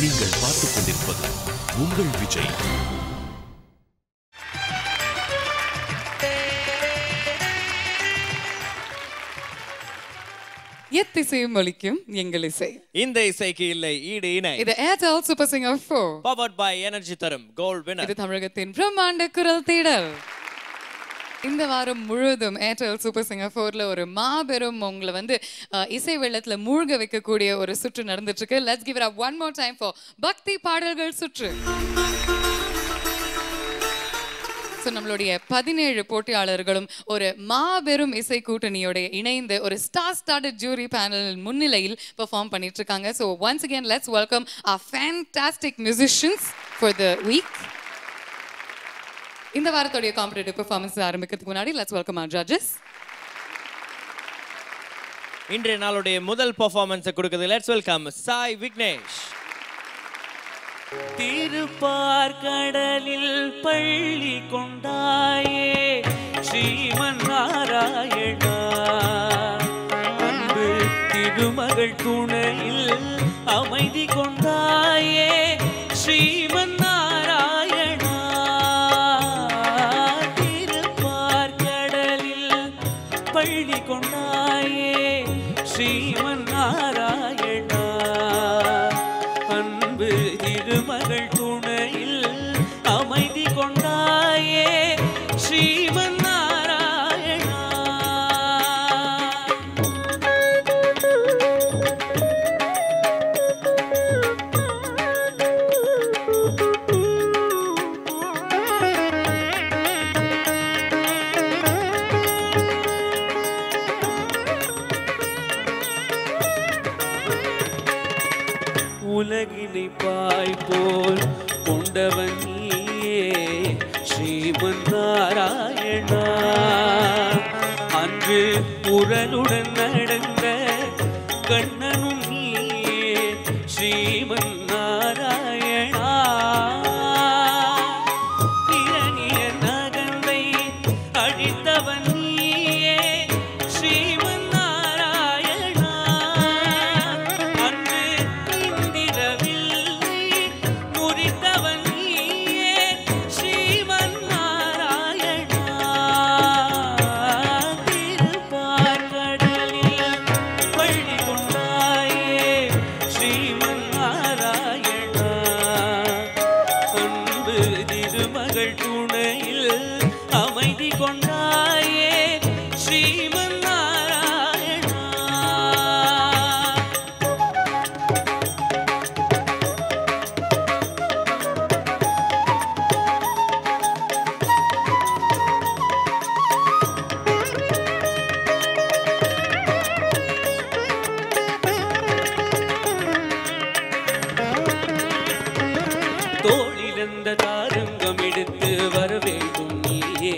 நீங்கள் பார்த்துக் கொண்டிருப்பது உங்கள் விஜய். எத்திசையும் ஒலிக்கும் எங்கள் இசை. இந்த இசைக்கு இல்லை ஈடு இணை. இது Airtel super singer 4 powered by energy தரும் கோல்ட் வினர். இது தமிழகத்தின் பிரம்மாண்ட குரல் தேடல். இந்த வாரம் முழுவதும் ஏர்டெல் சூப்பர் சிங்கர் 4ல ஒரு மாபெரும் உங்களை வந்து இசை வெள்ளத்துல மூழ்க வைக்கக்கூடிய ஒரு சுற்று நடந்துட்டு இருக்கு. Let's give it up one more time for பக்தி பாடல்கள் சுற்று. நம்மளுடைய 17 போட்டியாளர்களும் ஒரு மாபெரும் இசை கூட்டணியோட இணைந்து ஒரு ஸ்டார் ஸ்டார்டட் ஜூரி பேனல் முன்னிலையில் பெர்ஃபார்ம் பண்ணிட்டு இருக்காங்க. So once again let's welcome our fantastic musicians for the week. இந்த வாரத்தோட காம்படிட்டிவ் பெர்ஃபார்மன்ஸ் ஆரம்பிக்கிறதுக்கு முன்னாடி let's welcome our judges. இன்றைய நாளுடைய முதல் பெர்ஃபார்மன்ஸ் கொடுக்குது. let's welcome Sai Vignesh. திருப்பார்கடலில் பள்ளி கொண்டாயே ஸ்ரீமன் நாராயணா, அன்பு திருமகள் துணையில் அமைதி கொண்டாயே ஸ்ரீமன் நாராயணா. திருப்பார்கடலில் பள்ளி கொண்டாயே ஸ்ரீமன் நாராயணா, அன்பு திருமகள் துணையில் அமைதி கொண்டாயே ஸ்ரீமன் நாராயணா. உலகினை பாய் போல் கொண்டவன் நீயே ஸ்ரீமன் நாராயணா, அன்று உரலுடன் நடந்த கண்ணனும் நீயே ஸ்ரீமன் நாராயணா. இரணிய நகந்தை அழித்தவன் நீயே ஸ்ரீமன் நாராயணா, அன்று இந்திரவில்லை முறித்தவன் நீயே ஸ்ரீமன் நாராயணா. திருப்பார்கடலில் பள்ளி கொண்டாயே ஸ்ரீமன் நாராயணா, அன்பு திருமகள் துணையில் அமைதி கொண்டாயே ஸ்ரீமன் நாராயணா. தோளிலந்த தாரங்கம் எடுத்து வர வேண்டும் நீயே,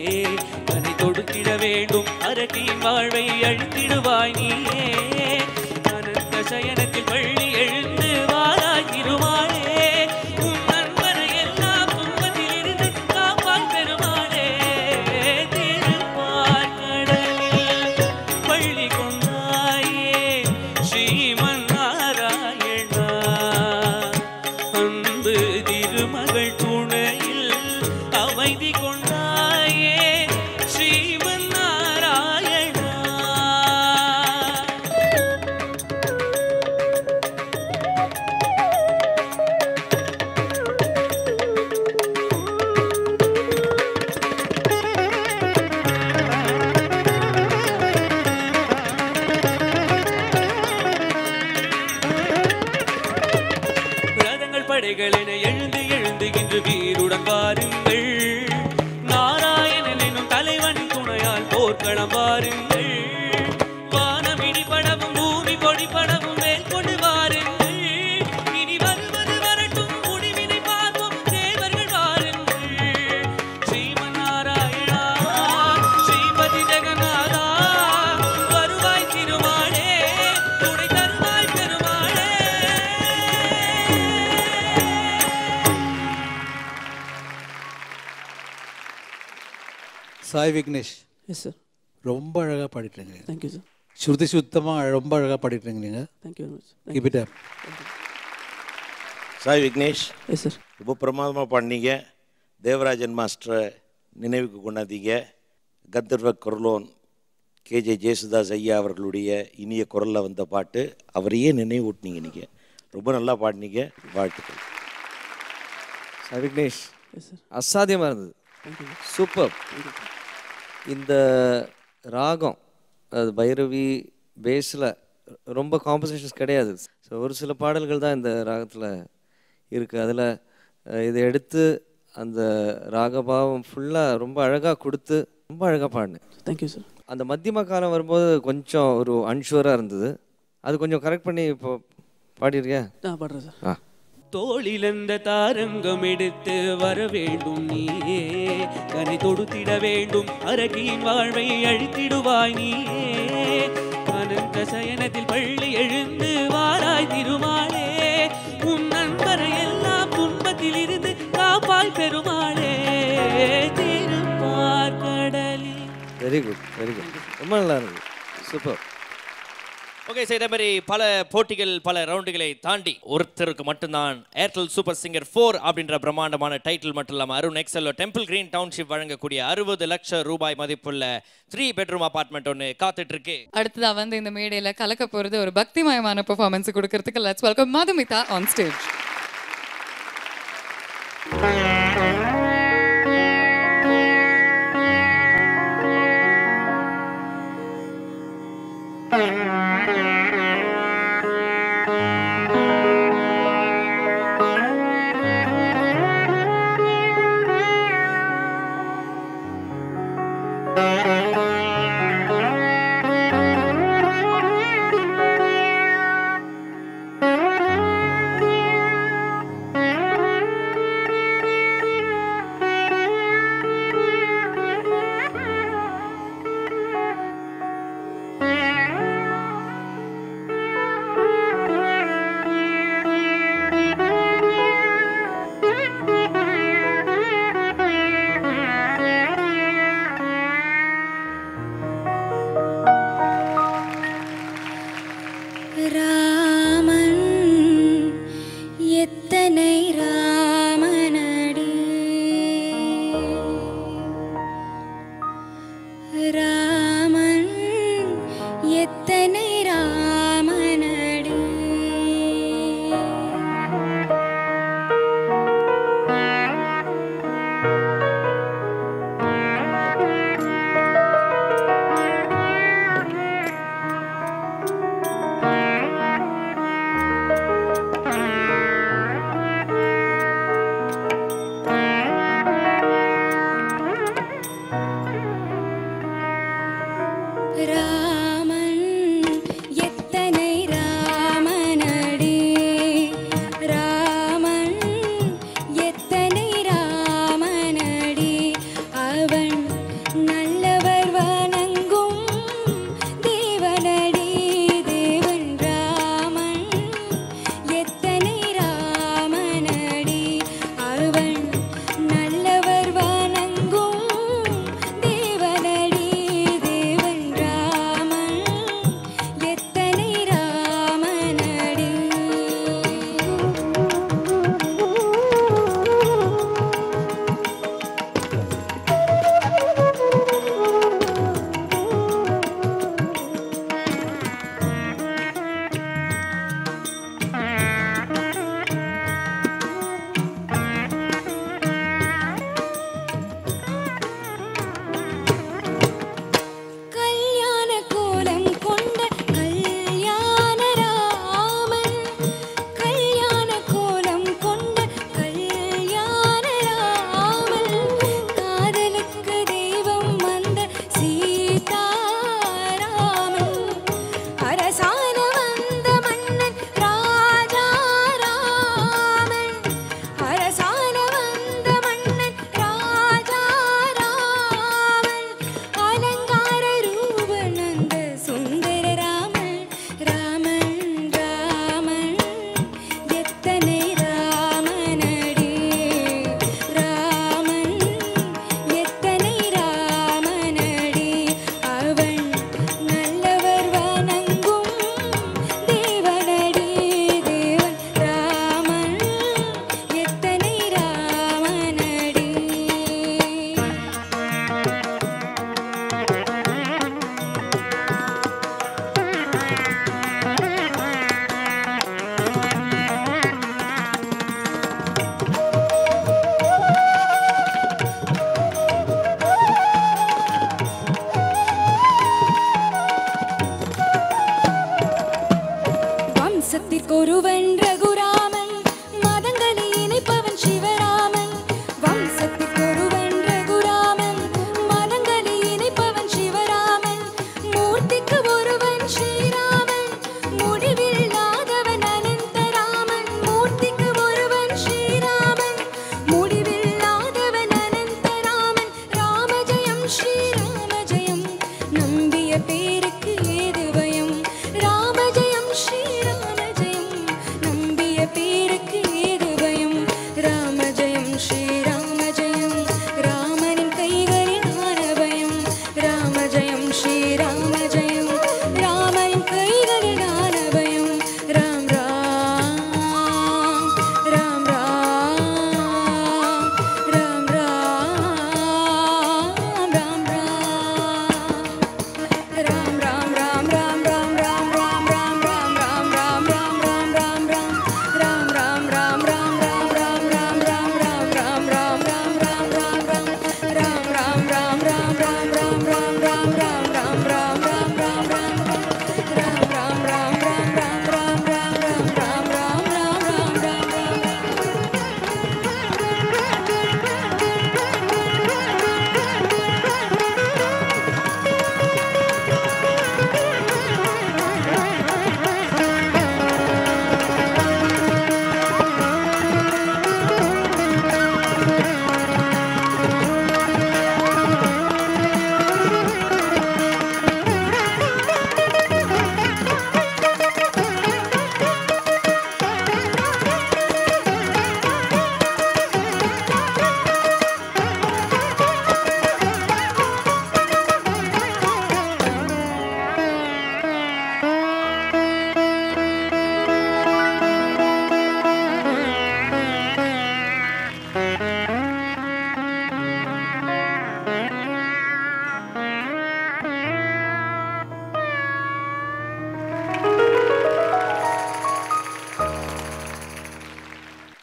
தன்னை தொடுத்திட வேண்டும் அரட்டியின் வாழ்வை அழித்திடுவாய் நீயே. அனந்த சயனத்தில் பள்ளி எழுந்து வாராய் திருமாலே, உன் நண்பரை எல்லாம் துன்பத்தில் இருந்து காப்பாய் பெருமாளே. திருப்பார்கடலில் பள்ளி கொண்டாயே ஸ்ரீமன் நாராயணா, அன்பு திருமகள் துணையில் அமைதி கொண்டாயே ஸ்ரீமன் நாராயணா. ரதங்கள் படைகள் என எழுந்து எழுந்து இன்று வீருடன் வாருங்கள், நாராயணன் எனும் தலைவனின் துணையால் போர்க்களம் வாருங்கள். வானம் இடிபடவும் பூமி பொடிபடவும் மேல் கொண்டு வாருங்கள், இனி வருவது வரட்டும் முடிவினை பார்ப்போம் தேவர்கள் வாருங்கள். ஸ்ரீமன் நாராயணா, ஸ்ரீபதி ஜெகநாதா, வருவாய் திருமாலே, துணை தருவாய் பெருமாளே. Sai Vignesh, yes sir. ரொம்ப அழகாக பாடிட்டுருங்க. Thank you sir. ஸ்ருதி சுத்தமாக ரொம்ப அழகாக பாடிட்டுருங்க நீங்கள். Thank you very much. Keep it up. Sai Vignesh, yes sir. ரொம்ப பிரமாதமாக பாடினீங்க. தேவராஜன் மாஸ்டரை நினைவுக்கு கொண்டாந்தீங்க. கந்தர்வ குரலோன் கேஜே ஜேசுதாஸ் ஐயா அவர்களுடைய இனிய குரலில் வந்த பாட்டு, அவரையே நினைவூட்டினீங்க. நீங்கள் ரொம்ப நல்லா பாடினீங்க. வாழ்த்துக்கள். Sai Vignesh, yes sir. அசாத்தியமாக இருந்தது. சூப்பர். இந்த ராகம் அது பைரவி பேஸில் ரொம்ப காம்போசிஷன்ஸ் கிடையாது. ஸோ ஒரு சில பாடல்கள் தான் இந்த ராகத்தில் இருக்குது. அதில் இதை எடுத்து அந்த ராகபாவம் ஃபுல்லாக ரொம்ப அழகாக கொடுத்து ரொம்ப அழகாக பாடினேன். Thank you sir. அந்த மத்தியம காலம் வரும்போது கொஞ்சம் ஒரு அன்ஷூராக இருந்தது. அது கொஞ்சம் கரெக்ட் பண்ணி இப்போ பாடிருக்கியா? நான் பாடுறேன் சார். ஆ. தோளிலந்த தாரங்கம் எடுத்து வர வேண்டும் நீயே, கரை தொடுத்திட வேண்டும் அரகியின் வாழ்வை அழித்திடுவாய் நீயே. அனந்த சயனத்தில் பள்ளி எழுந்து வாராய் திருமாலே, உன் நண்பரை எல்லாம் துன்பத்தில் இருந்து காப்பாய் பெருமாளே. திருப்பார் கடலில். Very good, very good. ரொம்ப நல்லா இருந்தது. சூப்பர். ஓகே சார், இதே மாதிரி பல போட்டிகள் பல ரவுண்டுகளை தாண்டி ஒருத்தருக்கு மட்டும்தான் ஏர்டெல் சூப்பர் சிங்கர் 4 அப்படின்ற பிரம்மாண்டமான டைட்டில் மட்டும் இல்லாமல் Arun Excel temple green township வழங்கக்கூடிய 60 லட்சம் ரூபாய் மதிப்புள்ள 3 பெட்ரூம் அபார்ட்மெண்ட் ஒன்று காத்துட்டு இருக்கு. அடுத்ததா வந்து இந்த மேடையில கலக்க போறது ஒரு பக்திமயமான பெர்ஃபார்மன்ஸ் கொடுக்கறதுக்கு let's welcome Madhumitha on stage.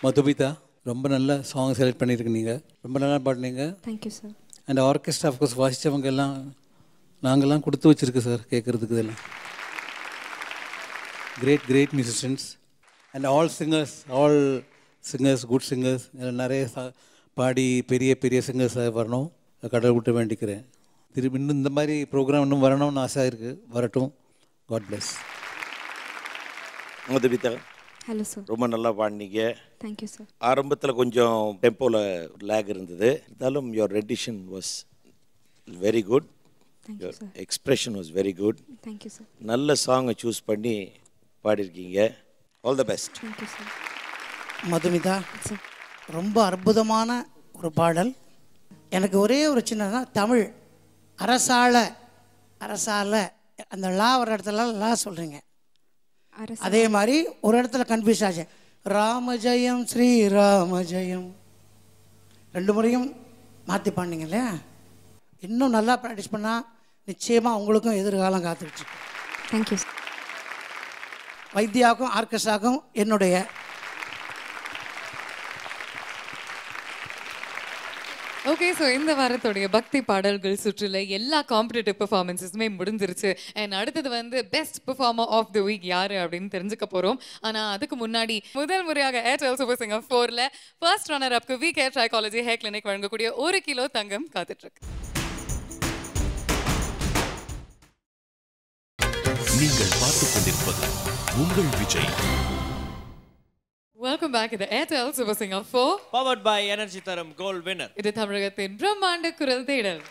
Madhumitha ரொம்ப நல்ல சாங் செலக்ட் பண்ணியிருக்கீங்க, ரொம்ப நல்லா பாடினீங்க. Thank you sir. And orchestra of course வாசித்தவங்க எல்லாம் நாங்கள்லாம் கொடுத்து வச்சுருக்கு சார் கேட்குறதுக்கு. இதெல்லாம் great musicians and all singers good singers நிறைய பாடி பெரிய சிங்கர்ஸாக வரணும், கடவுள் விட்டு வேண்டிக்கிறேன். திரும்பி இன்னும் இந்த மாதிரி ப்ரோக்ராம் இன்னும் வரணும்னு ஆசை இருக்குது, வரட்டும். God bless. Madhumitha hello sir. ரொம்ப நல்லா பாடினீங்க. Thank you sir. ஆரம்பத்தில் கொஞ்சம் டெம்போவில் லேக் இருந்தது, இருந்தாலும் your rendition was very good, your expression was very good. Thank you sir. நல்ல சாங்கை சூஸ் பண்ணி பாடியிருக்கீங்க. All the best. Thank you sir. Madhumitha ரொம்ப அற்புதமான ஒரு பாடல். எனக்கு ஒரே ஒரு சின்னதா தமிழ் அரசால அந்த லா ஒரு இடத்துல லா சொல்கிறீங்க, அதே மாதிரி ஒரு இடத்துல கன்ஃபியூஸ் ஆச்சு. ராமஜெயம் ஸ்ரீராமஜெயம் 2 முறையும் மாற்றி பாடினீங்க இல்லையா? இன்னும் நல்லா ப்ராக்டிஸ் பண்ணால் நிச்சயமாக உங்களுக்கும் எதிர்காலம் காத்துக்கிச்சு. தேங்க்யூ. வைத்தியாவுக்கும் ஆர்கெஸ்ட்ராவுக்கும் என்னுடைய ஓகே. ஸோ இந்த வாரத்துடைய பக்தி பாடல்கள் சுற்றுல எல்லா காம்படிட்டிவ் பெர்ஃபார்மன்ஸஸுமே முடிஞ்சிருச்சு. அண்ட் அடுத்தது வந்து best performer of the week யாரு அப்படின்னு தெரிஞ்சுக்க போகிறோம். ஆனால் அதுக்கு முன்னாடி முதல் முறையாக ஏர்டெல் சூப்பர் சிங்கர் 4ல் ஃபர்ஸ்ட் ரன்னர் அப்க்கு V care trichology hair clinic வழங்கக்கூடிய 1 கிலோ தங்கம் காத்துட்ருக்கு. நீங்கள் பார்த்துக் கொண்டிருப்பது உங்கள் விஜய். Welcome back. இது Airtel super singer 4 powered by energy தரும் கோல்ட் வின்னர். இது தமிழகத்தின் பிரம்மாண்ட குரல் தேடல்.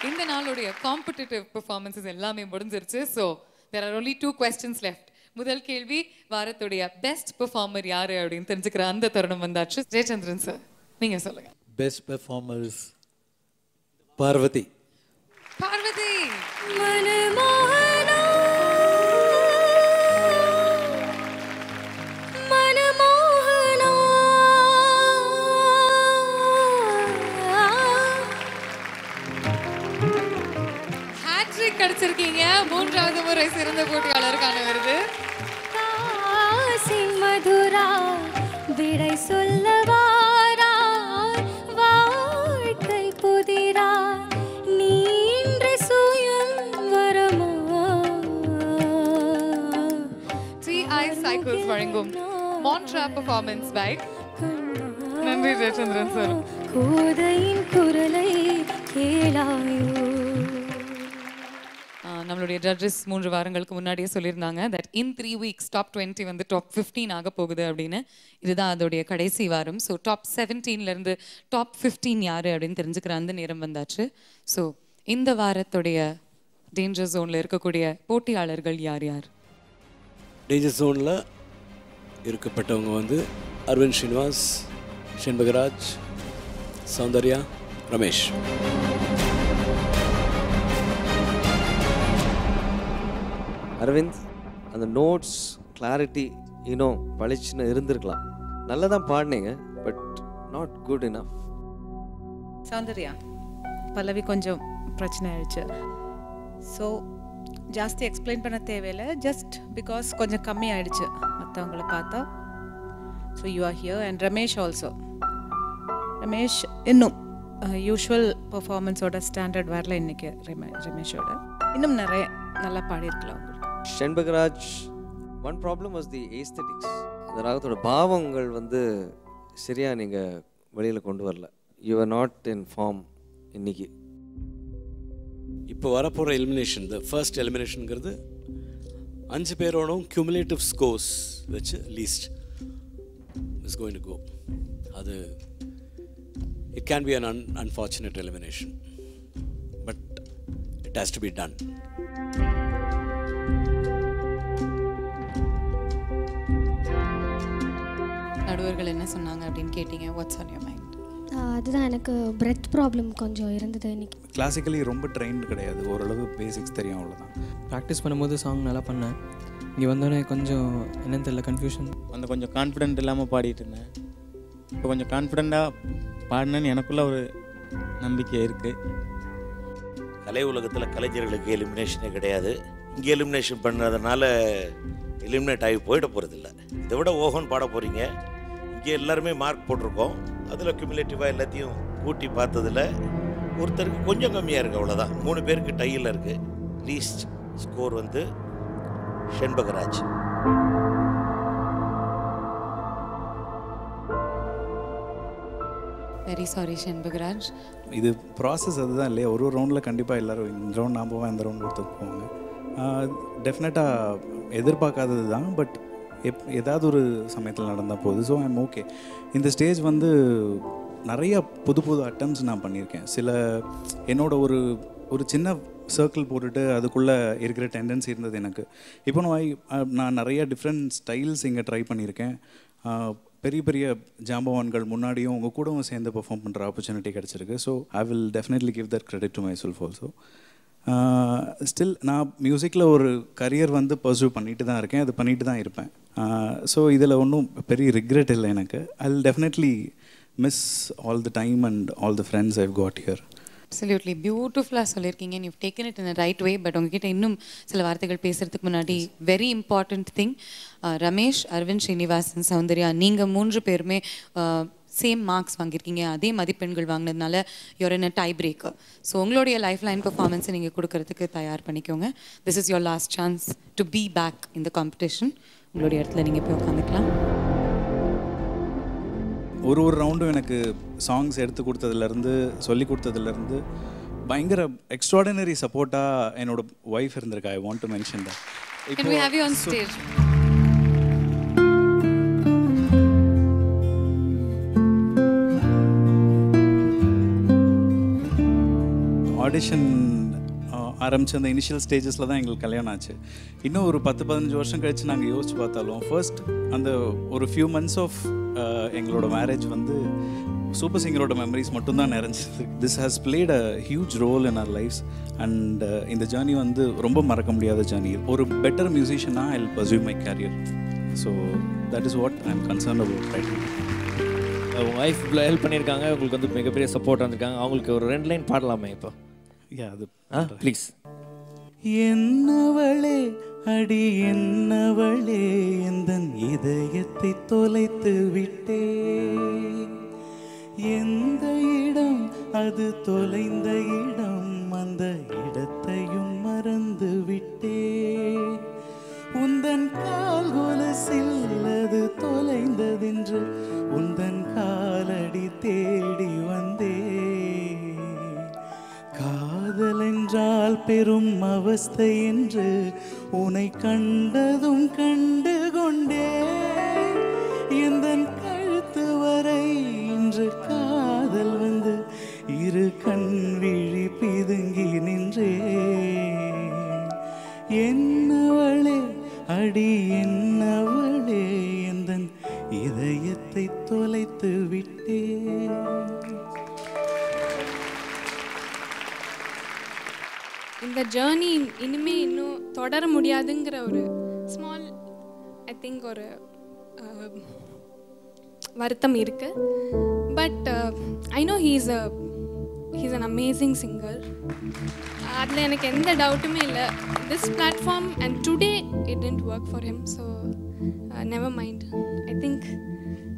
இந்த நாளுடைய காம்படிட்டிவ் பெர்ஃபார்மன்ஸஸ் எல்லாமே முடிஞ்சிருச்சு. So there are only 2 questions left. முதல் கேள்வி, வாரத்துடைய பெஸ்ட் பெர்ஃபார்மர் யாரு அப்படின்னு தெரிஞ்சுக்கிற அந்த தருணம் வந்தாச்சு. ஜெயச்சந்திரன் சார், நீங்க சொல்லுங்க. Best performers Parvathi. பார்வதி. கிடைச்சிருக்கீங்க. 3வது முறை சிறந்த போட்டியாளருக்கான விருது. மதுரா விடை சொல்லவாரா வாழ்க்கை புதிரா நீன்று சுயம் வரமா. TI Cycles வழங்கும் மான்ட்ரா பெர்ஃபார்மன்ஸ் பைக். நன்றி ஜெயச்சந்திரன் சார். கோதையின் குரலை கேளாயோ. நம்மளுடைய ஜட்ஜஸ் 3 வாரங்களுக்கு முன்னாடியே சொல்லியிருந்தாங்க தட் இன் 3 weeks டாப் 20 வந்து டாப் 15 ஆக போகுது அப்படின்னு. இதுதான் அதோடைய கடைசி வாரம். ஸோ டாப் 17லேருந்து டாப் 15 யார் அப்படின்னு தெரிஞ்சுக்கிற அந்த நேரம் வந்தாச்சு. ஸோ இந்த வாரத்துடைய டேஞ்சர் ஜோனில் இருக்கக்கூடிய போட்டியாளர்கள் யார் யார்? டேஞ்சர் ஜோனில் இருக்கப்பட்டவங்க வந்து அரவிந்த் ஸ்ரீனிவாஸ், ஷென்பகராஜ், சௌந்தர்யா, ரமேஷ். அரவிந்த், அந்த நோட்ஸ் கிளாரிட்டி இன்னும் பளிச்சுன்னு இருந்திருக்கலாம். நல்லா தான் பாடினீங்க, but not good enough. Soundarya, பல்லவி கொஞ்சம் பிரச்சனை ஆயிடுச்சு. ஸோ ஜாஸ்தி எக்ஸ்பிளைன் பண்ண தேவையில்லை, ஜஸ்ட் பிகாஸ் கொஞ்சம் கம்மி ஆயிடுச்சு மற்றவங்கள பார்த்தா. So you are here. And Ramesh also. Ramesh இன்னும் யூஷுவல் பர்ஃபார்மன்ஸோட ஸ்டாண்டர்ட் வரல இன்னைக்கு. ரமேஷோட இன்னும் நிறைய நல்லா பாடியிருக்கலாம் உங்களுக்கு. Shenbagaraj, one problem was the aesthetics. இந்த ராகத்தோட பாவங்கள் வந்து சரியாக நீங்கள் வெளியில் கொண்டு வரல. You are not in form இன்னைக்கு. இப்போ வரப்போகிற எலிமினேஷன், த ஃபர்ஸ்ட் எலிமினேஷனுங்கிறது 5 பேரோடும் கியூமுலேட்டிவ் ஸ்கோர்ஸ் வச்சு least is going to go. அது it can be an unfortunate elimination, but it has to be done. நடுவர்கள் என்ன சொன்னாங்க அப்படின்னு கேட்டீங்க. What's on your mind? அதுதான், எனக்கு பிரெத் ப்ராப்ளம் கொஞ்சம் இருந்தது இன்னைக்கு. கிளாசிக்கலி ரொம்ப ட்ரெயின்டு கிடையாது, ஓரளவு பேசிக்ஸ் தெரியும், அவ்வளோதான். ப்ராக்டிஸ் பண்ணும்போது சாங் நல்லா பண்ணேன். இங்கே வந்தோடனே கொஞ்சம் என்னன்னு தெரியல, கன்ஃபியூஷன். அந்த கொஞ்சம் கான்ஃபிடென்ட் இல்லாமல் பாடிட்டு இருந்தேன். இப்போ கொஞ்சம் கான்ஃபிடெண்ட்டாக பாடினேன்னு எனக்குள்ள ஒரு நம்பிக்கை இருக்குது. கலை உலகத்தில் கலைஞர்களுக்கு எலிமினேஷனே கிடையாது. இங்கே எலிமினேஷன் பண்ணதுனால எலிமினேட் ஆகி போயிட போகிறதில்ல. இதை விட ஓஹோன்னு பாட போகிறீங்க. இங்கே எல்லாருமே மார்க் போட்டிருக்கோம். அதில் கியூமுலேட்டிவாக எல்லாத்தையும் கூட்டி பார்த்ததில் ஒருத்தருக்கு கொஞ்சம் கம்மியாக இருக்குது, அவ்வளோதான். 3 பேருக்கு டையில் இருக்குது. லீஸ்ட் ஸ்கோர் வந்து ஷென்பகராஜ். Very sorry ஷென்பகராஜ். இது ப்ராசஸ் அதுதான் இல்லையா, ஒரு ரவுண்டில் கண்டிப்பாக எல்லோரும் இந்த ரவுண்ட் நான் போவேன், இந்த ரவுண்ட் ஒருத்தர் போவாங்க. டெஃபினட்டாக எதிர்பார்க்காதது தான், பட் ஏதாவது ஒரு சமயத்தில் நடந்தால் போகுது. So I'm okay. இந்த ஸ்டேஜ் வந்து நிறையா புது புது அட்டம்ஸ் நான் பண்ணியிருக்கேன். சில என்னோட ஒரு சின்ன சர்க்கிள் போட்டுட்டு அதுக்குள்ளே இருக்கிற டெண்டன்சி இருந்தது எனக்கு. இப்போ நான் நிறைய டிஃப்ரெண்ட் ஸ்டைல்ஸ் இங்கே ட்ரை பண்ணியிருக்கேன். பெரிய பெரிய ஜாம்பவான்கள் முன்னாடியும் உங்கள் கூடவும் சேர்ந்து பெர்ஃபார்ம் பண்ணுற ஆப்பர்ச்சுனிட்டி கிடச்சிருக்கு. So I will definitely give that credit to my self also. Still நான் மியூசிக்கில் ஒரு கரியர் வந்து பர்சூ பண்ணிட்டு தான் இருக்கேன், அது பண்ணிட்டு தான் இருப்பேன். ஸோ இதில் ஒன்றும் பெரிய ரிக்ரெட் இல்லை எனக்கு. I will definitely miss all the time and all the friends I've got here. Absolutely பியூட்டிஃபுல்லாக சொல்லியிருக்கீங்க. You taken it in a right way. But உங்ககிட்ட இன்னும் சில வார்த்தைகள் பேசுகிறதுக்கு முன்னாடி very important thing, Ramesh, Aravind, Srinivasan, Soundarya, நீங்கள் 3 பேருமே சேம் மார்க்ஸ் வாங்கியிருக்கீங்க. அதே மதிப்பெண்கள் வாங்கினதுனால you're in a tie breaker. So உங்களுடைய லைஃப் லைன் பர்ஃபார்மன்ஸை நீங்கள் கொடுக்கறதுக்கு தயார் பண்ணிக்கோங்க. This is your last chance to be back in the competition. உங்களுடைய இடத்துல நீங்கள் போய் உட்காந்துக்கலாம். ஒரு ரவுண்டும் எனக்கு சாங்ஸ் எடுத்து கொடுத்ததுலேருந்து சொல்லி கொடுத்ததுலேருந்து பயங்கர எக்ஸ்ட்ராடினரி சப்போர்ட்டாக என்னோட ஒய்ஃப் இருந்திருக்கா. ஐ want to mention that. Can we have you on stage? Audition ஆரம்பித்த அந்த இனிஷியல் ஸ்டேஜஸில் தான் எங்களுக்கு கல்யாணம் ஆச்சு. இன்னும் ஒரு 10-15 வருஷம் கழித்து நாங்கள் யோசிச்சு பார்த்தாலும் ஃபர்ஸ்ட் அந்த ஒரு ஃபியூ மந்த்ஸ் ஆஃப் எங்களோட மேரேஜ் வந்து சூப்பர் சிங்கரோட மெமரிஸ் மட்டும்தான் நிறைஞ்சது. This has played a huge role in our lives and இந்த ஜேர்னி வந்து ரொம்ப மறக்க முடியாத ஜேர்னி. ஒரு பெட்டர் மியூசிஷியனாக I will pursue my career. So that is what I am concern about right. உங்கள் ஒய்ஃப் ஹெல்ப் பண்ணியிருக்காங்க, உங்களுக்கு வந்து மிகப்பெரிய சப்போர்ட் வந்திருக்காங்க. அவங்களுக்கு ஒரு 2 லைன் பாடலாமே இப்போ? அது ப்ளீஸ். என்னவளே அடி என்னவளே எந்தன் இதயத்தை தொலைத்து விட்டே, எந்த இடம் அது தொலைந்த இடம், அந்த இடத்தையும் மறந்து விட்டே, உந்தன் கால் கொலுசில் அது தொலைந்ததென்று உந்தன் காலடி தேடி வந்தே, காதல் என்றால் பெரும் அவஸ்தை என்று உன்னை கண்டதும் கண்டு கொண்டே, எந்தன் கழுத்து வரை இன்று காதல் வந்து இரு கண் விழி பிதுங்கி நின்றே, என்னவளே அடி என்னவளே எந்தன் இதயத்தை தொலைத்து விட்டே. இந்த ஜேர்னி இனிமே இன்னும் தொடர முடியாதுங்கிற ஒரு ஸ்மால் ஐ திங்க் ஒரு வருத்தம் இருக்கு. But I know he's an amazing singer. அதில் எனக்கு எந்த டவுட்டுமே இல்லை. This platform and today it didn't work for him. So never mind. I think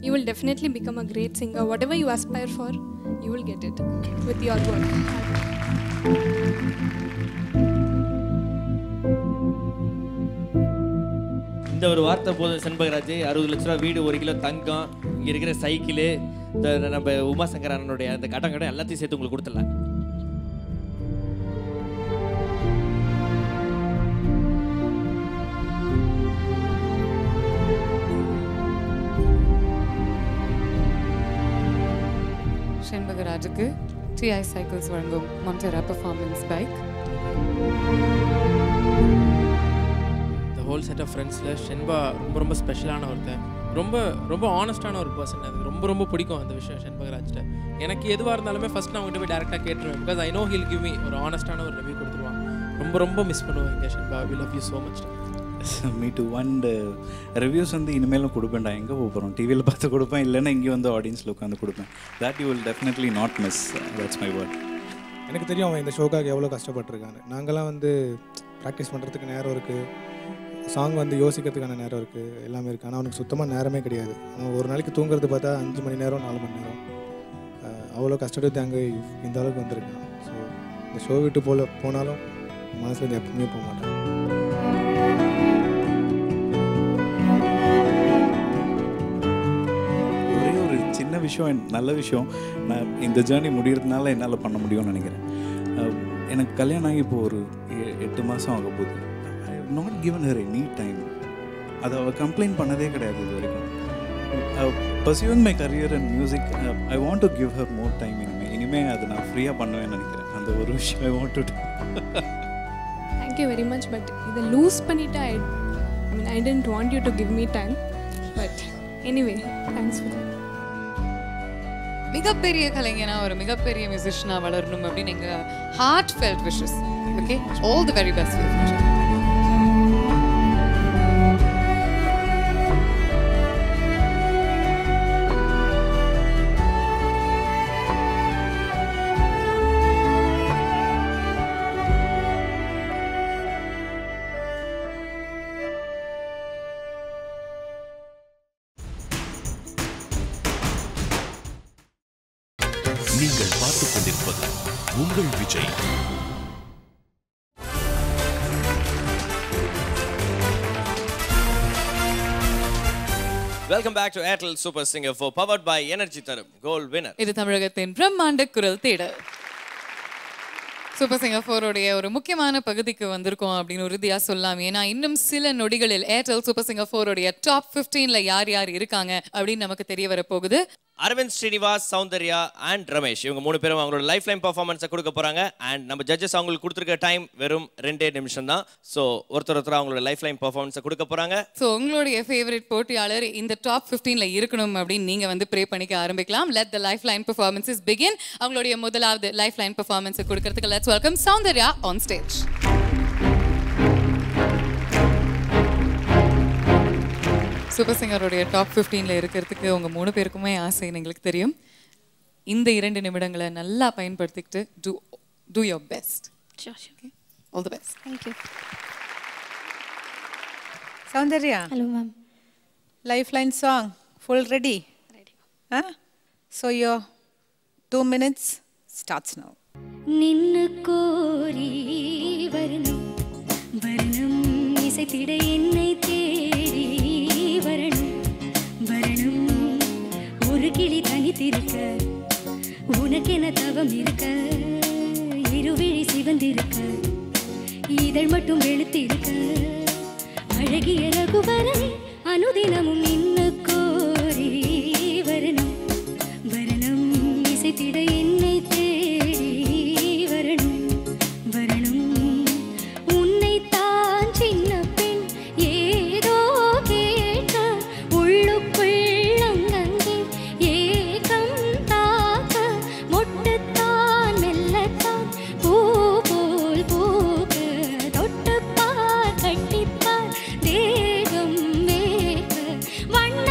you will definitely become a great singer. Whatever you aspire for you will get it with your work. இந்த ஒரு வார்த்தை போதும் செண்பகராஜ். 60 லட்ச ரூபா வீடு, 1 kilo தங்கம், இங்கே இருக்கிற cycle, இந்த நம்ம உமாசங்கர் அண்ணனுடைய அந்த கடன் எல்லாத்தையும் சேர்த்து உங்களுக்கு கொடுத்துடலாம். செண்பகராஜுக்கு TI சைக்கிள்ஸ் வழங்கும் Montera performance bike. Whole set of ஃப்ரெண்ட்ஸில் ஷென்பா ரொம்ப ஸ்பெஷலான ஒருத்தர். ரொம்ப ஆனஸ்டான ஒரு பர்சன். அது ரொம்ப பிடிக்கும் அந்த விஷயம் ஷென்பகராஜ்கிட்ட. எனக்கு எதுவாக இருந்தாலுமே ஃபஸ்ட் நான் அவங்ககிட்ட போய் டேரெக்டாக கேட்டுருவேன். Because I know he'll give me ஒரு ஆனஸ்டான ஒரு ரிவ்யூ கொடுத்துருவான். ரொம்ப மிஸ் பண்ணுவேன் இங்கே Shenba. We love you so much. Me too. And reviews வந்து இனிமேலும் கொடுப்பேன்டா. எங்கே போகிறோம், டிவியில் பார்த்து கொடுப்பேன், இல்லைன்னா இங்கே வந்து ஆடியன்ஸில் உட்காந்து கொடுப்பேன். That you will definitely not miss. That's my word. எனக்கு தெரியும் அவன் இந்த ஷோக்காக எவ்வளோ கஷ்டப்பட்டுருக்காங்க. நாங்கள்லாம் வந்து ப்ராக்டிஸ் பண்ணுறதுக்கு நேரம் இருக்குது, சாங் வந்து யோசிக்கிறதுக்கான நேரம் இருக்குது, எல்லாமே இருக்குது. ஆனால் அவனுக்கு சுத்தமாக நேரமே கிடையாது. அவன் ஒரு நாளைக்கு தூங்குறது பார்த்தா 5 மணி நேரம் 4 மணி நேரம். அவ்வளோ கஷ்டப்பட்டு அங்கே இந்த அளவுக்கு வந்திருக்கான். ஸோ இந்த ஷோ விட்டு போனாலும் மனசில் இது எப்பவுமே போக மாட்டான். ஒரே ஒரு சின்ன விஷயம், நல்ல விஷயம், நான் இந்த ஜேர்னி முடிகிறதுனால என்னால் பண்ண முடியும்னு நினைக்கிறேன். எனக்கு கல்யாணம் ஆகி இப்போ ஒரு 8 மாதம் ஆக போகுது. I have not given her any time. அதை அவள் கம்ப்ளைண்ட் பண்ணதே கிடையாது இது வரைக்கும். Pursuing my career and music, I want to give her more time. இனிமேல் அதை நான் ஃப்ரீயாக பண்ணுவேன்னு நினைக்கிறேன். அந்த ஒரு விஷயம் I want to. Thank you very much. But இதை லூஸ் பண்ணிவிட்டு I don't want you to give me time. But anyway thanks for that. மிகப்பெரிய கலைஞனா ஒரு மிகப்பெரிய மியூசிஷியனா வளரணும் அப்படின்னு எங்க heart felt wishes. Okay, all the very best. நீங்கள் பார்த்துக் கொண்டிருப்பது உங்கள் Vijay. Welcome back to Airtel super singer 4 powered by energy தரும் கோல்ட் வினர். இது தமிழகத்தின் பிரம்மாண்ட குரல் தேடல். சூப்பர் சிங்கர் 4 உடைய ஒரு முக்கியமான பகுதிக்கு வந்திருக்கோம் அப்படின்னு உறுதியா சொல்லலாம். ஏன்னா இன்னும் சில நொடிகளில் ஏர்டெல் சூப்பர் சிங்கர் 4 உடைய டாப் 15ல யார் யார் இருக்காங்க அப்படின்னு நமக்கு தெரிய வர போகுது. அரவிந்த் ஸ்ரீனிவாஸ், சௌந்தர்யா அண்ட் ரமேஷ் இவங்க 3 பேரும் அவங்களோட லைஃப் லைன் பெர்ஃபார்மன்ஸை கொடுக்க போறாங்க. அண்ட் நம்ம ஜட்ஜஸ் அவங்களுக்கு கொடுத்துருக்க டைம் வெறும் 2 நிமிஷம் தான். ஸோ ஒருத்தர் அவங்களோட லைஃப் லைன் பெர்ஃபார்மன்ஸை கொடுக்க போறாங்க. ஸோ உங்களுடைய ஃபேவரட் போட்டியாளர் இந்த டாப் 15ல இருக்கணும் அப்படின்னு நீங்க வந்து ப்ரே பண்ணிக்க ஆரம்பிக்கலாம். Let the life line performances begin. அவங்களுடைய முதலாவது லைஃப் லைன் பெர்ஃபார்மன்ஸை கொடுக்கறதுக்கு let's welcome Soundarya on stage. Super சிங்கருடைய டாப் 15ல இருக்கிறதுக்கு உங்க 3 பேருக்குமே ஆசைன்னு எங்களுக்கு தெரியும். இந்த 2 நிமிடங்களை நல்லா பயன்படுத்திக்கிட்டு do your best. Sure, sure. Okay. All the best. Thank you. Soundarya. Hello, ma'am. Lifeline song, full ready? Ready. Huh? So your 2 minutes starts now. நின்னு கோரி வரணும் வரணும் இசைத்திட என்னை தேடி வரணும் வரணும் ஒரு கிளி தனித்திருக்க உனக்கென தவம் இருக்க இருவிழி சிவந்திருக்க இதழ் மட்டும் வெளுத்திருக்க அழகிய ரகுவரனே அனுதினமும் நின்னு கோரி வரணும் வரணும் இசைத்திட என்னை தேடி வரணும் வரணும் உன்னை தான் சின்ன பெண் ஏதோ கேட்க உள்ளுக்குள் அங்கங்கே ஏகம் தாக்க மொட்டுத்தான் மெல்லத்தான் பூ போல் பூக்க தொட்டுப்பார் கட்டிப்பார் தேகம் வேக்க வண்ண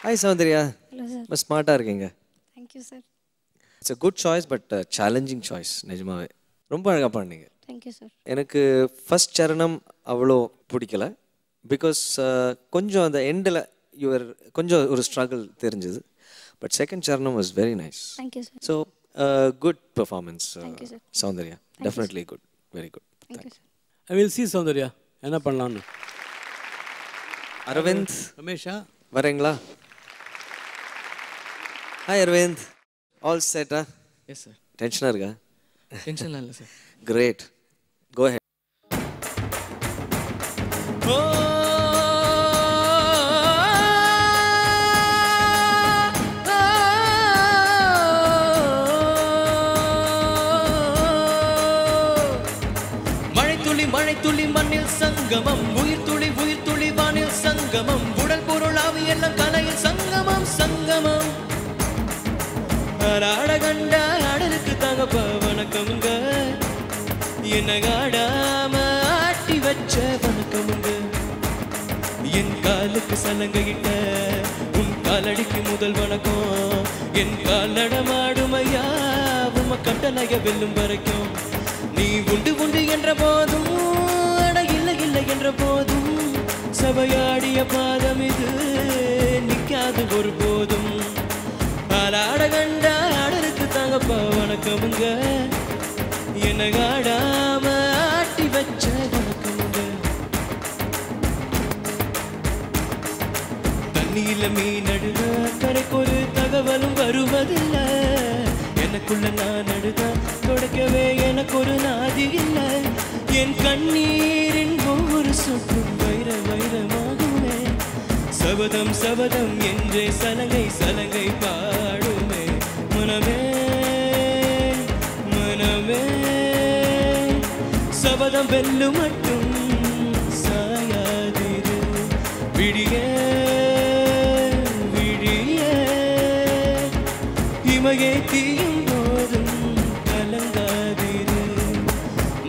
ஹாய் சௌந்தர்யா. Hello, sir. ரொம்ப ஸ்மார்ட்டாக இருக்கீங்க. Thank you, sir. It's a good choice but challenging choice. நிஜமாவே ரொம்ப அழகாக பண்ணீங்க. Thank you, sir. எனக்கு ஃபர்ஸ்ட் சரணம் அவ்வளோ பிடிக்கல. பிகாஸ் கொஞ்சம் அந்த எண்டில் யுவர் கொஞ்சம் ஒரு ஸ்ட்ரகிள் தெரிஞ்சது. பட் செகண்ட் சரணம் was very nice. Thank you, sir. So good performance Thank you, sir. Soundarya. Definitely good, very good. Thank you, sir. I will see Soundarya என்ன பண்ணலான்னு. அரவிந்த் ரமேஷா வரீங்களா? ஹாய் அரவிந்த். ஆல் செட்டா? Yes sir. டென்ஷனாக இருக்கா? டென்ஷன்லாம் இல்லை சார். கிரேட், கோ head. மழைத்துளி மண்ணில் சங்கமம், உயிர் துளி வானில் சங்கமம், உடல் பொருள் ஆவி எல்லாம் கலையில் சங்கமம் சங்கமம். ஆட கண்ட ஆடலுக்கு தாங்கப்பா வணக்கமுங்க, என்ன ஆடாம ஆட்டி வச்ச வணக்கமுங்க. என் காலுக்கு சலங்கையிட்ட உன் காலடிக்கு முதல் வணக்கம், என் கால் நடமாடுமையா உம கட்டளைய வெல்லும் வரைக்கும். நீ உண்டு உண்டு என்ற போதும் அட இல்லை இல்லை என்ற போதும் சபையாடிய பாதம் இது நிற்காது ஒரு போதும். ஆட கண்ட ஆடலுக்கு தாங்கப்பா வணக்கமுங்க, என்ன ஆடாம ஆட்டி வச்ச வணக்கமுங்க. தண்ணியில மீன் நடுக கரைக்கு ஒரு தகவலும் வருவதில்லை, எனக்குள்ள நான் நடுக தொடக்கவே எனக்கு ஒரு நாதி இல்லை. என் கண்ணீரின் ஒவ்வொரு சொட்டும் வைர வைரமாகுமே, சபதம் சபதம் என்றே சலங்கை சலங்கை பாடுமே. மனமே மனமே சபதம் வெல்லு மட்டும் சாயாதிரு, விடியே விடியே இமையே தீயும் போதும் கலங்காதிரு.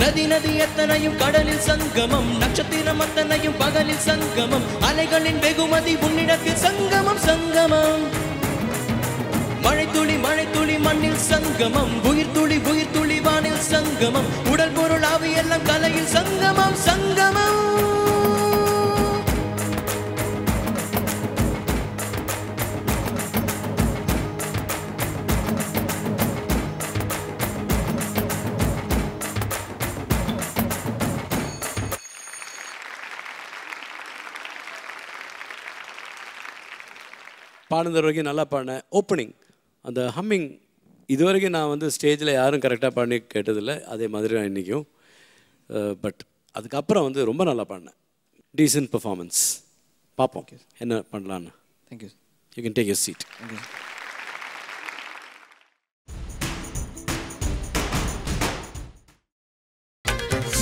நதி நதி எத்தனையும் கடலில் சங்கமம், நட்சத்திரம் அத்தனையும் பகலில் சங்கமம், அலைகளின் வெகுமதி உன்னிடத்தில் சங்கமம் சங்கமம். மழைத்துளி மண்ணில் சங்கமம், உயிர் துளி வானில் சங்கமம், உடல் பொருள் ஆவி எல்லாம் கலையில் சங்கமம் சங்கமம். பாடுற வரைக்கும் நல்லா பாடினேன். ஓப்பனிங் அந்த ஹம்மிங் இது வரைக்கும் நான் வந்து ஸ்டேஜில் யாரும் கரெக்டாக பாடி கேட்டதில்லை, அதே மாதிரி தான் இன்றைக்கும். பட் அதுக்கப்புறம் வந்து ரொம்ப நல்லா பாடினேன். Decent performance. பார்ப்போம் என்ன பண்ணலான்னு. Thank you. You can take your seat.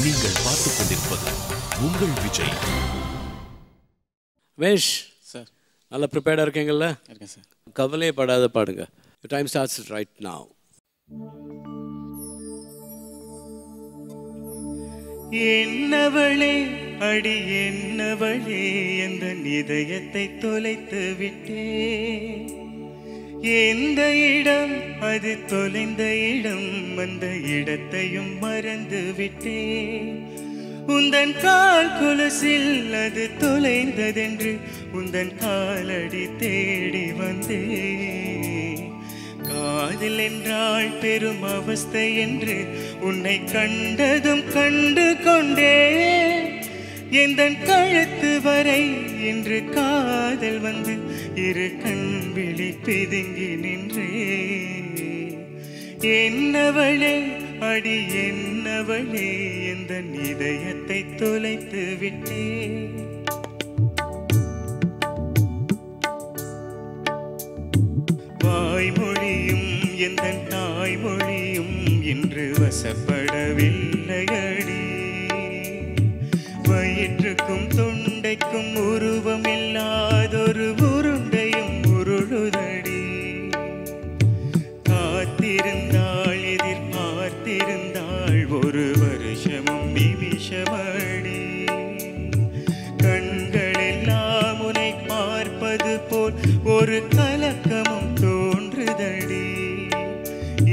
நீங்கள் பார்த்துக் கொண்டிருப்பது உங்கள் விஜய். வேஷ் சார், நல்லா ப்ரிப்பேர்டாக இருக்கீங்கல்ல? இருக்கேன் சார். கவலையே படாத பாடுங்க. Your time starts right now. Ennavale அடி என்னவளே எந்த இதயத்தை தொலைத்து விட்டே, எந்த இடம் அது தொலைந்த இடம், அந்த இடத்தையும் மறந்து விட்டே. உந்தன் கால் கொலுசில் அது தொலைந்ததென்று உந்தன் காலடி தேடி வந்தே. காதல் என்றால் பெரும் அவஸ்தை என்று உன்னை கண்டதும் கண்டு கொண்டே. எந்தன் கழுத்து வரை இன்று காதல் வந்து இரு கண் விழி பிதுங்கி நின்றே. என்னவளே அடி என்னவளே எந்த இதயத்தை தொலைத்து விட்டே. வாய்மொழியும் எந்த தாய்மொழியும் இன்று வசப்படவில்லையடி. வயிற்றுக்கும் தொண்டைக்கும் உருவம் இல்லாதொரு உருண்டையும் உருளுதடி. காத்திருந்தாள் எதிர்பார்த்திருந்தாள் ஒரு வருஷமும் நிமிஷமடி. கண்கள் எல்லாம் உன்னை பார்ப்பது போல் ஒரு ஒரு கலக்கமும் தோன்றுதடி.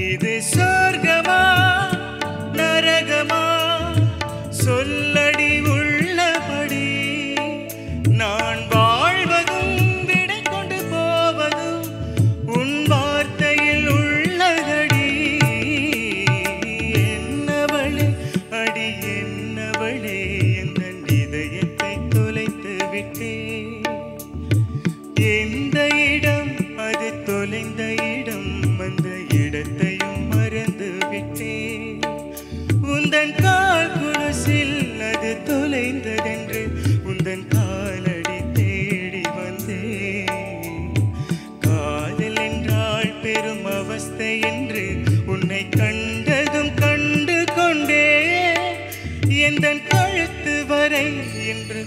இது சொர்க்கமா நரகமா சொல்லடி உள்ளபடி. நான் வாழ்வதும் விடை கொண்டு போவதும் உன் வார்த்தையில் உள்ளதடி. என்னவளே அடி என்னவளே எந்த இதயத்தை தொலைத்து விட்டே. எந்த இடம் அது தொலைந்த இடம் அந்த இடத்தையும் மறந்து விட்டே. உந்தன் கால் குலுசில் அது தொலைந்ததென்று உந்தன் காலடி தேடி வந்தே. காதல் என்றால் பெரும் அவஸ்தை என்று உன்னை கண்டதும் கண்டு கொண்டே. எந்தன் கழுத்து வரை என்று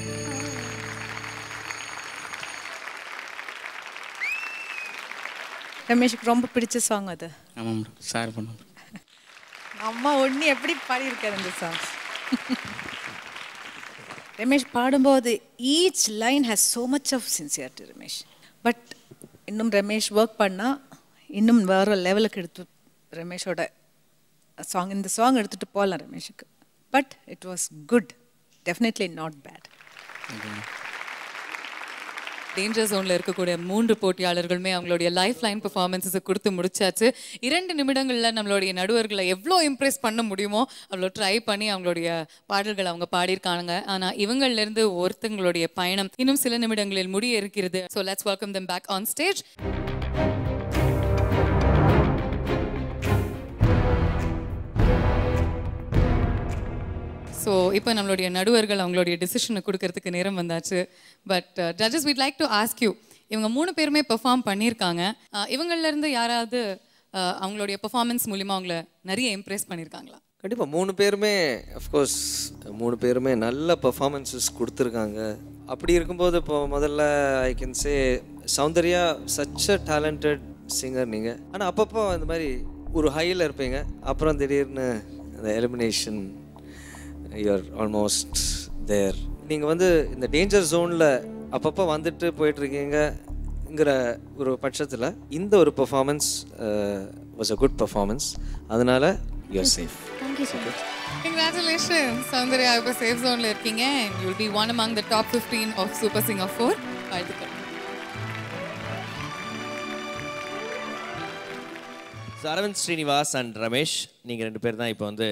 ரமேஷுக்கு ரொம்ப பிடிச்ச சாங் அது. ஆமாம் சார் பண்ணுவோம். அம்மா ஒன்று எப்படி பாடியிருக்காரு அந்த சாங். ரமேஷ் பாடும்போது each line has so much of sincerity Ramesh. But இன்னும் ரமேஷ் ஒர்க் பண்ணால் இன்னும் வேறு லெவலுக்கு எடுத்து ரமேஷோட சாங் இந்த சாங் எடுத்துகிட்டு போகலாம் ரமேஷுக்கு. But it was good, definitely not bad. Danger ஜோனில் இருக்கக்கூடிய 3 போட்டியாளர்களுமே அவங்களுடைய லைஃப் லைன் பெர்ஃபார்மன்ஸஸை கொடுத்து முடிச்சாச்சு. 2 நிமிடங்களில் நம்மளுடைய நடுவர்களை எவ்வளோ இம்ப்ரெஸ் பண்ண முடியுமோ அவ்வளோ ட்ரை பண்ணி அவங்களுடைய பாடல்களை அவங்க பாடியிருக்காங்க. ஆனால் இவங்களிலிருந்து ஒருத்தங்களுடைய பயணம் இன்னும் சில நிமிடங்களில் முடிய இருக்கிறது. So let's welcome them back on stage. So இப்போ நம்மளுடைய நடுவர்கள் அவங்களுடைய டிசிஷனை கொடுக்கறதுக்கு நேரம் வந்தாச்சு. But judges we'd like to ask you, இவங்க 3 பேருமே பெர்ஃபார்ம் பண்ணியிருக்காங்க. இவங்களிலேருந்து யாராவது அவங்களுடைய பெர்ஃபார்மன்ஸ் மூலிமா அவங்கள நிறைய இம்ப்ரெஸ் பண்ணியிருக்காங்களா? கண்டிப்பாக 3 பேருமே அஃப்கோர்ஸ் 3 பேருமே நல்ல பர்ஃபார்மன்ஸஸ் கொடுத்துருக்காங்க. அப்படி இருக்கும்போது இப்போ முதல்ல I can say Soundarya such a talented singer நீங்கள். ஆனால் அப்பப்போ இந்த மாதிரி ஒரு ஹையில் இருப்பீங்க, அப்புறம் திடீர்னு அந்த எலிமினேஷன் யூஆர் ஆல்மோஸ்ட் தேர். நீங்கள் வந்து இந்த டேஞ்சர் ஜோனில் அப்பப்போ வந்துட்டு போயிட்டுருக்கீங்கிற ஒரு பட்சத்தில் இந்த ஒரு performance was a good performance. அதனால் you're safe. Thank you so much. Congratulations, Soundarya. இப்போ சேஃப் ஜோனில் இருக்கீங்க. You will be one among the top 15 of Super Singer 4. வாழ்த்துக்கள். அரவிந்த் ஸ்ரீனிவாஸ் அண்ட் ரமேஷ், நீங்கள் 2 பேர் தான் இப்போ வந்து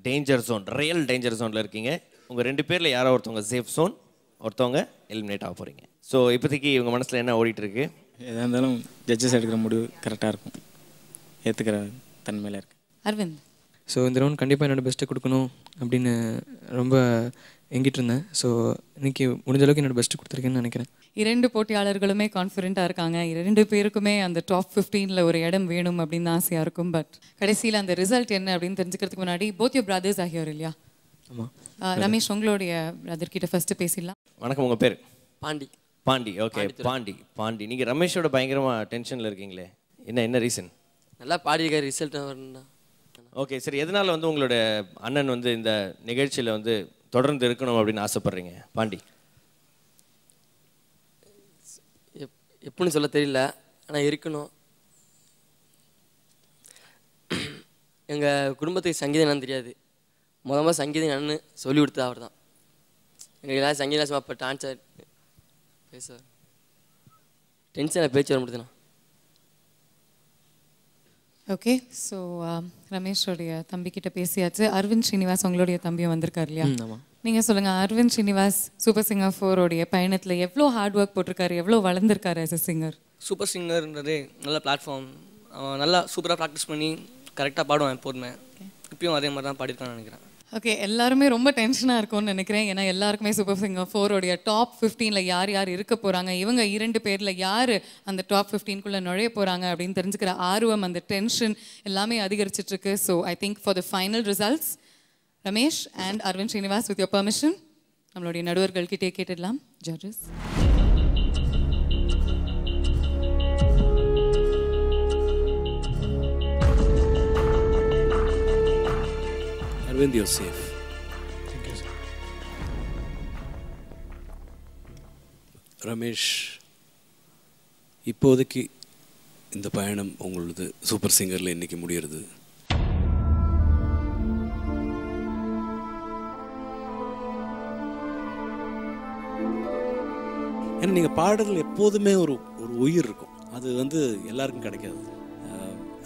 டேஞ்சர் ஜோன், ரியல் டேஞ்சர் ஜோனில் இருக்கீங்க. உங்கள் 2 பேரில் யாரோ ஒருத்தவங்க சேஃப் ஜோன், ஒருத்தவங்க எலிமினேட் ஆக போகிறீங்க. ஸோ இப்போதைக்கு இவங்க மனசில் என்ன ஓடிட்டுருக்கு? எதாக இருந்தாலும் ஜட்ஜஸ் எடுக்கிற முடிவு கரெக்டாக இருக்கும், ஏற்றுக்கிற தன்மையில் இருக்குது. அரவிந்த், ஸோ இந்த ரவுண்ட் கண்டிப்பாக என்னோடய பெஸ்ட்டை கொடுக்கணும் அப்படின்னு ரொம்ப எங்கிட்டு இருந்தேன். ஸோ இன்றைக்கி முடிஞ்ச அளவுக்கு என்னோடய பெஸ்ட்டு கொடுத்துருக்கேன்னு நினைக்கிறேன். 2 போட்டியாளர்களுமே கான்ஃபிடென்ட்டாக இருக்காங்க. 2 பேருக்குமே அந்த டாப் 15ல் ஒரு இடம் வேணும் அப்படின்னு ஆசையாக இருக்கும். பட் கடைசியில் அந்த ரிசல்ட் என்ன அப்படின்னு தெரிஞ்சுக்கிறதுக்கு முன்னாடி both your brothers are here இல்லையா? ஆமாம். ரமேஷ், உங்களுடைய பிரதர் கிட்ட ஃபஸ்ட்டு பேசிடலாம். வணக்கம், உங்கள் பேர்? பாண்டி. பாண்டி, ஓகே. பாண்டி, நீங்கள் ரமேஷோட பயங்கரமாக டென்ஷனில் இருக்கீங்களே, என்ன ரீசன்? நல்லா பாடியிருக்க ரிசல்ட் வரணும்னா. ஓகே, சரி. எதனால் வந்து உங்களோட அண்ணன் வந்து இந்த நிகழ்ச்சியில் வந்து தொடர்ந்து இருக்கணும் அப்படின்னு ஆசைப்பட்றீங்க பாண்டி? எப்படின்னு சொல்ல தெரியல, ஆனால் இருக்கணும். எங்கள் குடும்பத்துக்கு சங்கீதம் என்னன்னு தெரியாது. முதல்ல சங்கீதம் என்னன்னு சொல்லி கொடுத்தது அவர் தான். எங்களுக்கு எல்லாம் சங்கீதம் சும்மா இப்போ டான்ஸர் பேச டென்ஷனில் பேச்சு வர முடியுதுண்ணா. ஓகே, ஸோ ரமேஷோடைய தம்பிக்கிட்ட பேசியாச்சு. அரவிந்த் ஸ்ரீனிவாஸ் உங்களுடைய தம்பியும் வந்திருக்காரு இல்லையா? நீங்கள் சொல்லுங்கள், அரவிந்த் ஸ்ரீனிவாஸ் சூப்பர் சிங்கர் 4 பயணத்தில் எவ்வளோ ஹார்ட் ஒர்க் போட்டிருக்காரு, எவ்வளோ வளர்ந்துருக்காரு ஆஸ் அ சிங்கர்? சூப்பர் சிங்கர்ன்றதே நல்ல பிளாட்ஃபார்ம். அவன் நல்லா சூப்பராக ப்ராக்டிஸ் பண்ணி கரெக்டாக பாடுவான் எப்போதுமே. இப்பயும் அதே மாதிரி தான் பாடியிருக்கான்னு நினைக்கிறேன். ஓகே, எல்லாருமே ரொம்ப டென்ஷனாக இருக்கும்னு நினைக்கிறேன். ஏன்னா எல்லாருக்குமே சூப்பர் சிங்கர் 4 டாப் 15ல் யார் யார் இருக்க போகிறாங்க, இவங்க 2 பேரில் யார் அந்த டாப் 15குள்ளே நுழைய போகிறாங்க அப்படின்னு தெரிஞ்சுக்கிற ஆர்வம், அந்த டென்ஷன் எல்லாமே அதிகரிச்சிட்ருக்கு. So I think for the final results, Ramesh and Aravind Srinivas, with your permission நம்மளுடைய நடுவர்கள்கிட்டே கேட்டுடலாம். Judges, Arvind, you're safe. Thank you, sir. Ramesh, இப்போதைக்கு இந்த பயணம் உங்களது சூப்பர் சிங்கரில் இன்றைக்கி முடிகிறது. ஏன்னா நீங்கள் பாடுறதுல எப்போதுமே ஒரு ஒரு உயிர் இருக்கும். அது வந்து எல்லாருக்கும் கிடைக்காது.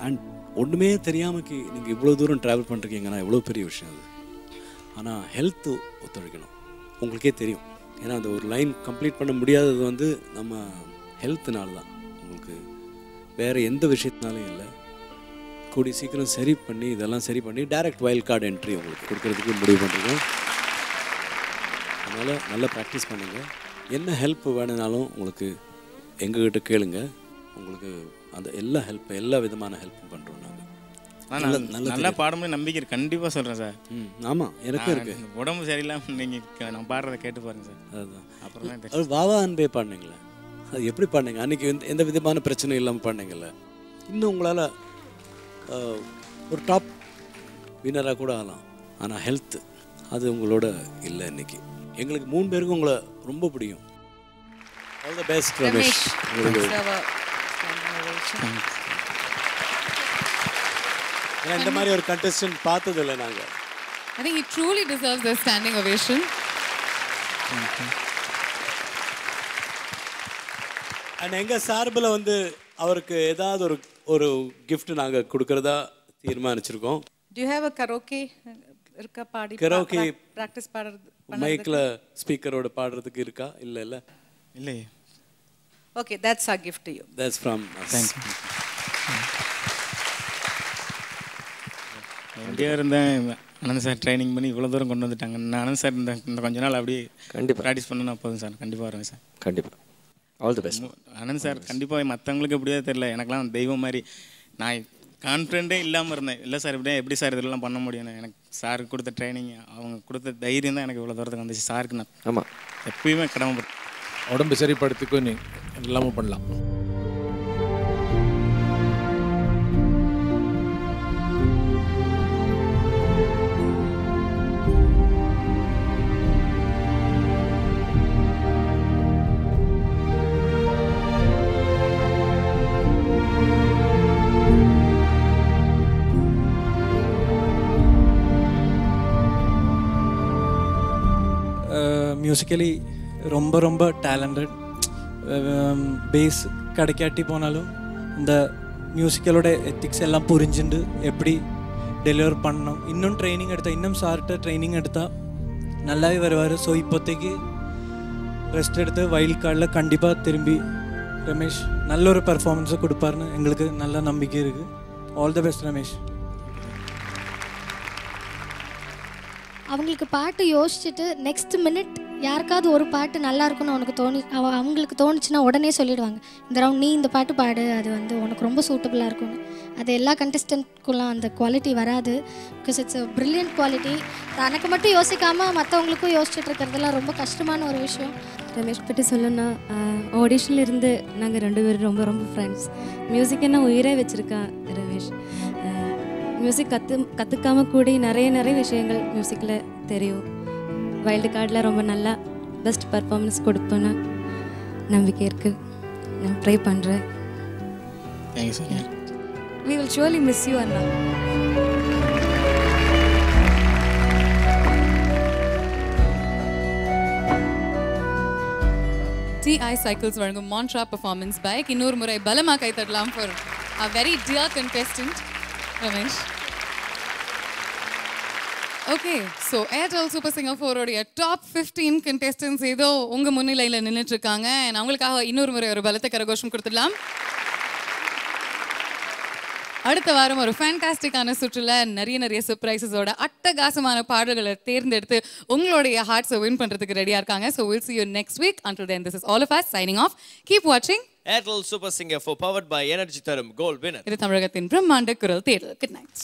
அண்ட் ஒன்றுமே தெரியாமக்கு நீங்கள் இவ்வளோ தூரம் ட்ராவல் பண்ணுறீங்கன்னா எவ்வளோ பெரிய விஷயம் அது. ஆனால் ஹெல்த்து ஒத்துழைக்கணும். உங்களுக்கே தெரியும். ஏன்னா அந்த ஒரு லைன் கம்ப்ளீட் பண்ண முடியாதது வந்து நம்ம ஹெல்த்துனால தான். உங்களுக்கு வேறு எந்த விஷயத்தினாலும் இல்லை. கூடி சீக்கிரம் சரி பண்ணி இதெல்லாம் சரி பண்ணி டைரக்ட் வைல்ட் கார்டு என்ட்ரி உங்களுக்கு கொடுக்கறதுக்கு முடிவு பண்ணுறோம். அதனால் நல்லா ப்ராக்டிஸ் பண்ணுங்கள். என்ன ஹெல்ப் வேணுனாலும் உங்களுக்கு எங்ககிட்ட கேளுங்க. உங்களுக்கு அந்த எல்லா விதமான ஹெல்ப்பும் பண்ணுறோம் நாங்கள். நல்லா பாடும்போது நம்பிக்கை இருக்கு. கண்டிப்பாக சொல்கிறேன் சார். ஆமாம், எனக்கும் இருக்கு. உடம்பு சரியில்லாமல் நீங்கள் நான் பாடுறதை கேட்டு பாருங்க சார். அதுதான் அப்புறம் தான் வாவா அன்பே பாடினீங்களே, அது எப்படி பாடினீங்க? அன்றைக்கி எந்த விதமான பிரச்சனையும் இல்லாமல் பாடினீங்கல்ல. இன்னும் உங்களால் ஒரு டாப் வினராக கூட ஆகலாம். ஆனால் ஹெல்த்து அது உங்களோட இல்லை. இன்னைக்கு எங்களுக்கு 3 பேருக்கும் உங்களை ரொம்ப பிடிக்கும். All the best Ramesh. ஏன்னா இந்த மாதிரி ஒரு கண்டெஸ்டன்ட் பார்த்ததில்லை நாங்கள். I think he truly deserves a standing ovation. And எங்கள் சார்பில் வந்து அவருக்கு ஏதாவது ஒரு கிஃப்ட் நாங்கள் கொடுக்கறதா தீர்மானிச்சிருக்கோம். Do you have a karaoke? இருக்கா பாடி கரோக்கே பிராக்டிஸ் பாடுறது மைக்கில் ஸ்பீக்கரோட பாடுறதுக்கு இருக்கா? இல்லை இல்லை. Okay, that's our gift to you. That's from us. Thank you. எப்படியா இருந்தேன் அனந்த் சார் ட்ரைனிங் பண்ணி இவ்வளோ தூரம் கொண்டு வந்துட்டாங்க. நான் அனந்த் சார் இந்த கொஞ்ச நாள் அப்படியே கண்டிப்பாக ப்ராக்டிஸ் பண்ணணும். போதும் சார், கண்டிப்பாக வருவேன் சார். கண்டிப்பாக all the best. Anand sir கண்டிப்பாக மற்றவங்களுக்கு எப்படியோ தெரியல, எனக்குலாம் தெய்வம் மாதிரி. நான் கான்ஃபிடென்ட்டே இல்லாமல் இருந்தேன். இல்லை சார் எப்படி சார் இதெல்லாம் பண்ண முடியும்? எனக்கு சாருக்கு கொடுத்த ட்ரைனிங், அவங்க கொடுத்த தைரியம் தான் எனக்கு இவ்வளோ தூரத்துக்கு வந்துச்சு. சாருக்கு நான் ஆமாம் எப்பயுமே கடமைப்பட்டேன். உடம்பு சரிப்படுத்திக்கும் நீ எல்லாமே பண்ணலாம். மியூசிக்கலி ரொம்ப ரொம்ப டேலண்டட். பேஸ் கிடைக்காட்டி போனாலும் இந்த மியூசிக்கலோட எத்திக்ஸ் எல்லாம் புரிஞ்சுட்டு எப்படி டெலிவர் பண்ணணும். இன்னும் ட்ரைனிங் எடுத்தால், இன்னும் சார்கிட்ட ட்ரைனிங் எடுத்தால் நல்லாவே வருவார். ஸோ இப்போதைக்கு ரெஸ்ட் எடுத்து வைல்ட் கார்டில் கண்டிப்பாக திரும்பி ரமேஷ் நல்ல ஒரு பர்ஃபார்மன்ஸை கொடுப்பாருன்னு எங்களுக்கு நல்ல நம்பிக்கை இருக்குது. All the best Ramesh. அவங்களுக்கு பாட்டு யோசிச்சுட்டு நெக்ஸ்ட் மினிட் யாருக்காவது ஒரு பாட்டு நல்லா இருக்குன்னு அவங்களுக்கு தோணுச்சுன்னா உடனே சொல்லிடுவாங்க, இந்த ரவுண்ட் நீ இந்த பாட்டு பாடு, அது வந்து உனக்கு ரொம்ப சூட்டபுளாக இருக்கும்னு. அது எல்லா கண்டஸ்டன்ட்குலாம் அந்த குவாலிட்டி வராது. Because it's a brilliant quality. தனக்கு மட்டும் யோசிக்காமல் மற்றவங்களுக்கும் யோசிச்சுட்டு இருக்கிறதுலாம் ரொம்ப கஷ்டமான ஒரு விஷயம். ரமேஷ் பற்றி சொல்லணும்னா ஆடிஷனில் இருந்து நாங்கள் 2 பேரும் ரொம்ப ரொம்ப ஃப்ரெண்ட்ஸ். மியூசிக் என்ன உயிரே வச்சுருக்கேன் ரமேஷ். மியூசிக் கற்றுக்காம கூடி நிறைய விஷயங்கள் மியூசிக்கில் தெரியும். வைல்டு கார்டில் ரொம்ப நல்லா பெஸ்ட் பர்ஃபார்மன்ஸ் கொடுப்பேன்னு நம்பிக்கை இருக்குது. நான் ட்ரை பண்ணுறேன். Thank you sir. We will surely miss you, Anna. TI Cycles வழங்கும் Mantra Performance Bike. இன்னொரு முறை பலமா கை தட்டலாம் for a very dear contestant, Ramesh. Okay, so Airtel Super Singer 4 உடைய டாப் 15 contestants ஏதோ உங்க முன்னிலையில் நின்றுட்டு இருக்காங்க. அவங்களுக்காக இன்னொரு முறை ஒரு பலத்த கரகோஷம் கொடுத்துடலாம். அடுத்த வாரம் ஒரு ஃபேண்டாஸ்டிக்கான சுற்றுல நிறைய சர்ப்ரைசஸோட அட்டகாசமான பாடல்களை தேர்ந்தெடுத்து உங்களுடைய ஹார்ட்ஸை வின் பண்றதுக்கு ரெடியா இருக்காங்க. So we'll see you next week. Until then, this is all of us signing off. Keep watching Airtel Super Singer 4 powered by Energy Tharum Gold Winner. இது தமிழகத்தின் பிரம்மாண்ட குரல் தேடல். Good night.